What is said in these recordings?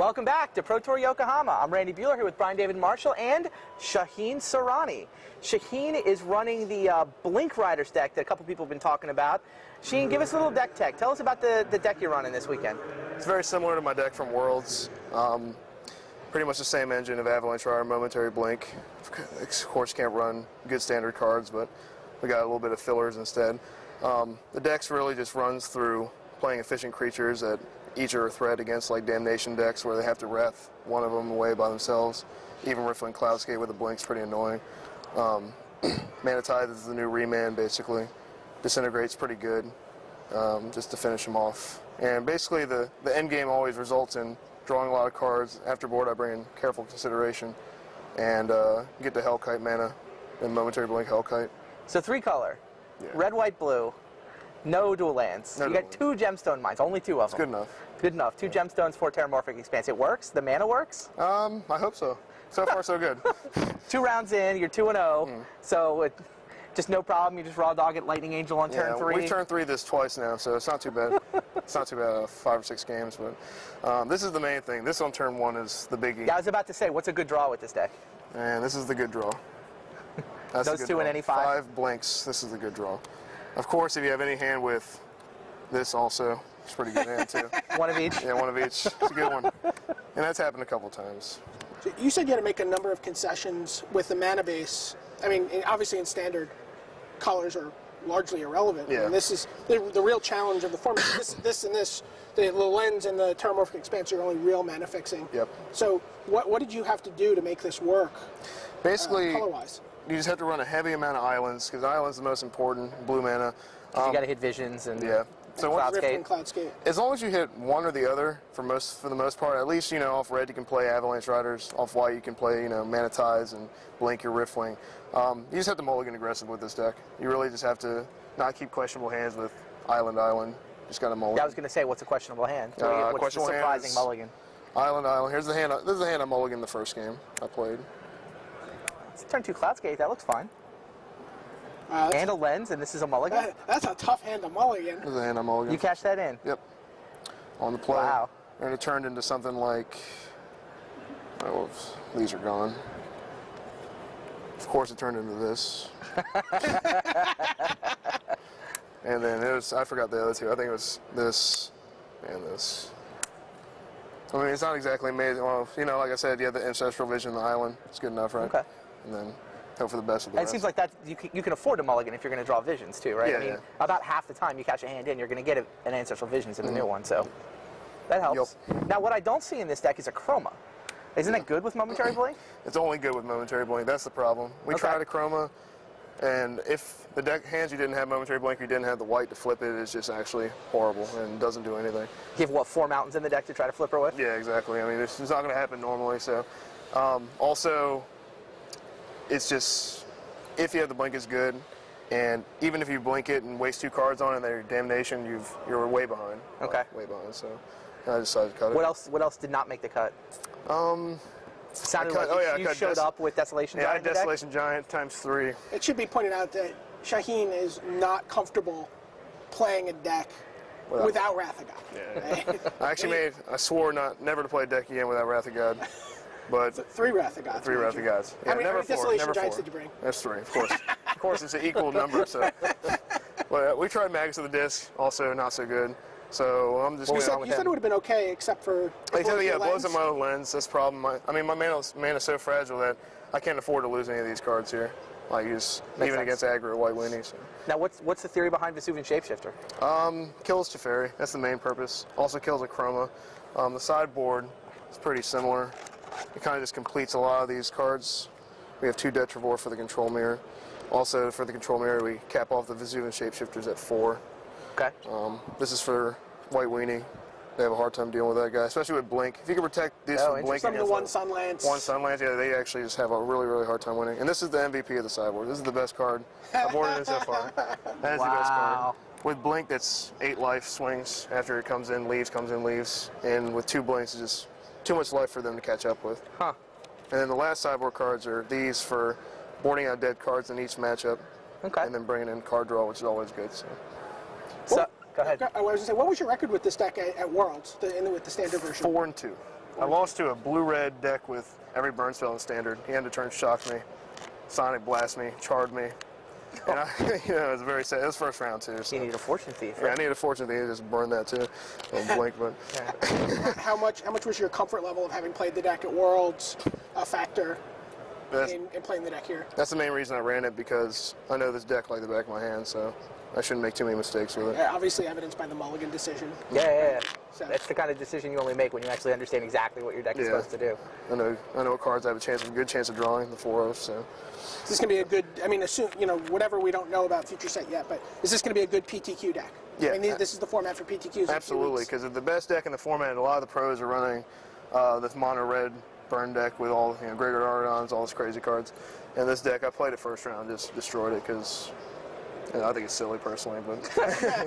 Welcome back to Pro Tour Yokohama. I'm Randy Buehler here with Brian David Marshall and Shaheen Soorani. Shaheen is running the Blink Riders deck that a couple people have been talking about. Shaheen, give us a little deck tech. Tell us about the deck you're running this weekend. It's very similar to my deck from Worlds. Pretty much the same engine of Avalanche Rider, Momentary Blink. Of course, can't run good standard cards, but we got a little bit of fillers instead. The deck really just runs through playing efficient creatures that each are a threat against, like Damnation decks where they have to wrath one of them away by themselves. Even Riffling Cloudscape with a Blink's pretty annoying. Mana Tithe is the new Remand, basically. Disintegrate's pretty good, just to finish them off. And basically the end game always results in drawing a lot of cards. After board I bring in Careful Consideration and get the Hellkite mana and Momentary Blink Hellkite. So 3-color, yeah. Red, white, blue. No dual lands. You got 2 gemstone mines, only 2 of them. It's good enough. Good enough. 2 gemstones, 4 Terramorphic Expanse. It works? The mana works? I hope so. So far, so good. 2 rounds in, you're 2-0, so just no problem. You just raw dog it Lightning Angel on turn 3. We've turned 3 this twice now, so it's not too bad. It's not too bad, 5 or 6 games, but this is the main thing. This on turn 1 is the biggie. Yeah, I was about to say, what's a good draw with this deck? And this is the good draw. That's Those 2 in any 5? 5 blinks, this is the good draw. Of course, if you have any hand with this also, it's a pretty good hand too. One of each? Yeah, one of each. It's a good one. And that's happened a couple times. So you said you had to make a number of concessions with the mana base. I mean, obviously in standard, colors are largely irrelevant. Yeah. And this is the real challenge of the format. This and this, the lens and the Terramorphic Expanse are only real mana fixing. Yep. So what did you have to do to make this work? Basically, color-wise? You just have to run a heavy amount of islands, because islands are the most important, blue mana. You got to hit visions and So Cloudscape. As long as you hit one or the other, for the most part, at least, off red you can play Avalanche Riders, off white you can play, Mana Tides and blink your Riftwing. You just have to mulligan aggressive with this deck. You really just have to not keep questionable hands with island. Just got to mulligan. Yeah, I was going to say, what's a questionable hand? What's the surprising mulligan? Island. Here's the hand. This is the hand I mulliganed the first game I played. It's turn 2 Cloudscape. That looks fine. And a lens, and this is a mulligan? That's a tough hand to mulligan. This is a hand I mulligan. You cash that in? Yep. On the play. Wow. And it turned into something like, oh, these are gone. Of course it turned into this. And then it was, I forgot the other 2. I think it was this and this. I mean, it's not exactly amazing. Well, like I said, you have the Ancestral Vision, the island. It's good enough, right? Okay. And then hope for the best of the rest. It seems like that you can afford a mulligan if you're going to draw visions too, right? Yeah, I mean, about half the time you cash a hand in, you're going to get an Ancestral Visions in the new one, so that helps. Yep. Now, what I don't see in this deck is a Chroma. Isn't it good with Momentary Blink? It's only good with Momentary Blink. That's the problem. We tried a Chroma, and if the deck hands you didn't have Momentary Blink, you didn't have the white to flip it, it's just actually horrible and doesn't do anything. You have, what, 4 mountains in the deck to try to flip her with? Yeah, exactly. I mean, it's not going to happen normally, so. Also, it's just, if you have the blink, it's good, and even if you blink it and waste 2 cards on it and they're Damnation, you're way behind. Okay. Way behind, so I decided to cut it. What else did not make the cut? Sounded like you showed up with Desolation Giant. Yeah, I had Desolation Giant times 3. It should be pointed out that Shaheen is not comfortable playing a deck without Wrath of God. Yeah. Right? I swore never to play a deck again without Wrath of God. But 3 Wrath of Gods. 3 Wrath of Gods. Yeah, how many never Desolation 4. Giants did you bring? That's 3, of course. Of course, it's an equal number. So, well, we tried Magus of the Disc, also not so good. So I'm just going on with You said it would have been okay, except for it blows up my own lens. That's the problem. I mean, my mana's so fragile that I can't afford to lose any of these cards here. Like even against aggro White Weenie. So. Now, what's the theory behind Vesuvian Shapeshifter? Kills Teferi. That's the main purpose. Also kills a Chroma. The sideboard is pretty similar. It kind of just completes a lot of these cards. We have 2 Detrivore for the Control Mirror. Also, for the Control Mirror, we cap off the Vesuvian Shapeshifters at 4. Okay. This is for White Weenie. They have a hard time dealing with that guy, especially with Blink. If you can protect these from Blink against one Sunlance. One Sunlance, yeah, they actually just have a really, really hard time winning. And this is the MVP of the sideboard. This is the best card I've boarded in so far. That is the best card. With Blink, that's 8 life swings after it comes in, leaves, and with 2 blinks, it's just too much life for them to catch up with. Huh. And then the last sideboard cards are these for boarding out dead cards in each matchup. Okay. And then bringing in card draw, which is always good. So, go ahead. I was going to say, what was your record with this deck at Worlds, with the standard version? 4-2. I lost to a blue-red deck with every burn spell in standard. He had to turn shock me, sonic blast me, charred me. And it was very sad. It was first round too. So. You need a fortune thief. Yeah, I need a fortune thief. Just burn that too. Don't blink, but. How much was your comfort level of having played the deck at Worlds a factor in playing the deck here? That's the main reason I ran it, because I know this deck like the back of my hand, so I shouldn't make too many mistakes with it. Obviously evidenced by the mulligan decision. Yeah. So. That's the kind of decision you only make when you actually understand exactly what your deck is supposed to do. I know what cards I have a good chance of drawing, the 4-0, so. Is this going to be a good, I mean, assume, whatever we don't know about future set yet, but is this going to be a good PTQ deck? Yeah. I mean, this is the format for PTQs. Absolutely, because the best deck in the format, a lot of the pros are running this mono red burn deck with all, Graveyard Ardons, all those crazy cards. And this deck, I played it first round, just destroyed it, because I think it's silly personally, but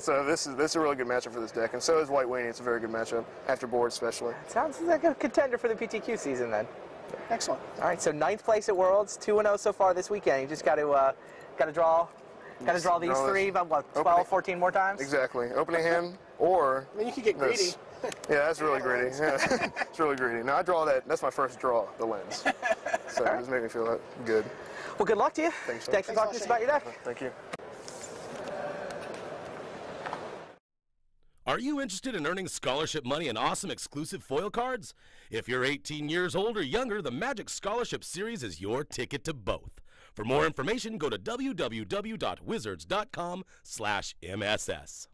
so this is a really good matchup for this deck, and so is White Weenie. It's a very good matchup after board, especially. Sounds like a contender for the PTQ season then. Excellent. All right, so 9th place at Worlds, 2-0 so far this weekend. You just got to draw these three, about what, 12, 14 more times? Exactly. Opening hand, or I mean, you could get greedy. Yeah, that's really greedy. Yeah, it's really greedy. Now I draw that. That's my first draw, the lens. So it just made me feel good. Well, good luck to you. Thanks for talking to us about your deck. Thank you. Are you interested in earning scholarship money and awesome exclusive foil cards? If you're 18 years old or younger, the Magic Scholarship Series is your ticket to both. For more information, go to www.wizards.com/MSS.